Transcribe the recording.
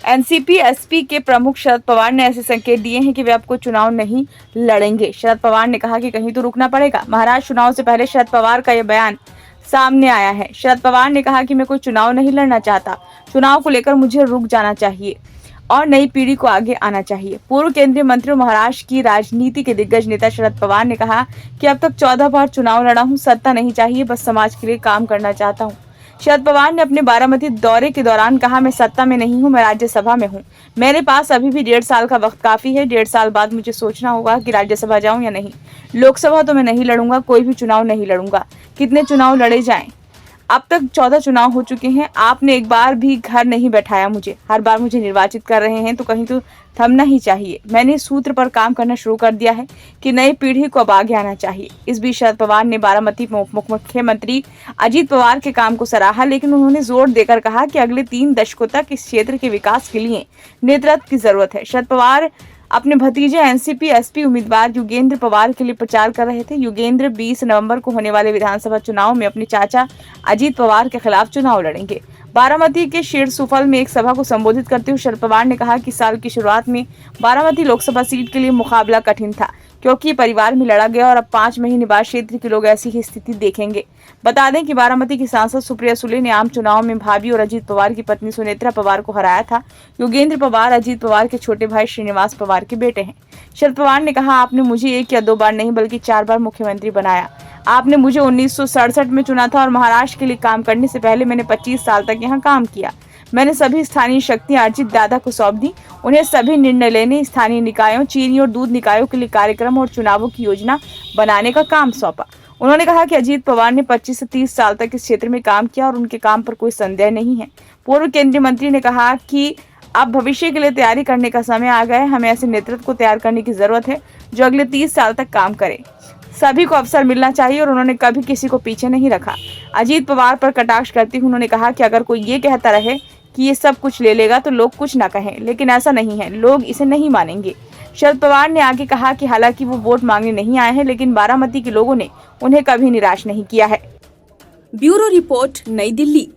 NCP SP के प्रमुख शरद पवार ने ऐसे संकेत दिए हैं कि वे अब कोई चुनाव नहीं लड़ेंगे। शरद पवार ने कहा कि कहीं तो रुकना पड़ेगा। महाराष्ट्र चुनाव से पहले शरद पवार का यह बयान सामने आया है। शरद पवार ने कहा कि मैं कोई चुनाव नहीं लड़ना चाहता। चुनाव को लेकर मुझे रुक जाना चाहिए और नई पीढ़ी को आगे आना चाहिए। पूर्व केंद्रीय मंत्री और महाराष्ट्र की राजनीति के दिग्गज नेता शरद पवार ने कहा कि अब तक 14 बार चुनाव लड़ा हूं, सत्ता नहीं चाहिए, बस समाज के लिए काम करना चाहता हूं। शरद पवार ने अपने बारामती दौरे के दौरान कहा, मैं सत्ता में नहीं हूं, मैं राज्यसभा में हूं। मेरे पास अभी भी 1.5 साल का वक्त काफी है। 1.5 साल बाद मुझे सोचना होगा कि राज्यसभा जाऊं या नहीं। लोकसभा तो मैं नहीं लड़ूंगा, कोई भी चुनाव नहीं लड़ूंगा। कितने चुनाव लड़े जाएं? अब तक 14 चुनाव हो चुके हैं। आपने एक बार भी घर नहीं बैठाया मुझे। हर बार मुझे निर्वाचित कर रहे हैं, तो कहीं तो थमना ही चाहिए। मैंने इस सूत्र पर काम करना शुरू कर दिया है कि नई पीढ़ी को अब आगे आना चाहिए। इस बीच शरद पवार ने बारामती में मुख्यमंत्री अजीत पवार के काम को सराहा, लेकिन उन्होंने जोर देकर कहा कि अगले 3 दशकों तक इस क्षेत्र के विकास के लिए नेतृत्व की जरूरत है। शरद पवार अपने भतीजे एनसीपी एसपी उम्मीदवार युगेंद्र पवार के लिए प्रचार कर रहे थे। युगेंद्र 20 नवंबर को होने वाले विधानसभा चुनाव में अपने चाचा अजीत पवार के खिलाफ चुनाव लड़ेंगे। बारामती के शेरसुफल में एक सभा को संबोधित करते हुए शरद पवार ने कहा कि साल की शुरुआत में बारामती लोकसभा सीट के लिए मुकाबला कठिन था, क्योंकि परिवार में लड़ा गया और अब 5 महीने बाद क्षेत्र के लोग ऐसी ही स्थिति देखेंगे। बता दें कि बारामती की सांसद सुप्रिया सुले ने आम चुनाव में भाभी और अजीत पवार की पत्नी सुनेत्रा पवार को हराया था। युगेंद्र पवार अजीत पवार के छोटे भाई श्रीनिवास पवार के बेटे हैं। शरद पवार ने कहा, आपने मुझे 1 या 2 बार नहीं बल्कि 4 बार मुख्यमंत्री बनाया। आपने मुझे 1967 में चुना था और महाराष्ट्र के लिए काम करने से पहले मैंने 25 साल तक यहाँ काम किया। मैंने सभी स्थानीय शक्तियां अजीत दादा को सौंप दी। उन्हें सभी निर्णय लेने, स्थानीय निकायों, चीनी और दूध निकायों के लिए कार्यक्रम और चुनावों की योजना बनाने का काम सौंपा। उन्होंने कहा कि अजीत पवार ने 25 से 30 साल तक इस क्षेत्र में काम किया और उनके काम पर कोई संदेह नहीं है। पूर्व केंद्रीय मंत्री ने कहा कि अब भविष्य के लिए तैयारी करने का समय आ गया है। हमें ऐसे नेतृत्व को तैयार करने की जरूरत है जो अगले 30 साल तक काम करे। सभी को अवसर मिलना चाहिए और उन्होंने कभी किसी को पीछे नहीं रखा। अजीत पवार पर कटाक्ष करते हुए उन्होंने कहा कि अगर कोई ये कहता रहे कि ये सब कुछ ले लेगा तो लोग कुछ ना कहें, लेकिन ऐसा नहीं है, लोग इसे नहीं मानेंगे। शरद पवार ने आगे कहा कि हालांकि वो वोट मांगने नहीं आए हैं, लेकिन बारामती के लोगों ने उन्हें कभी निराश नहीं किया है। ब्यूरो रिपोर्ट, नई दिल्ली।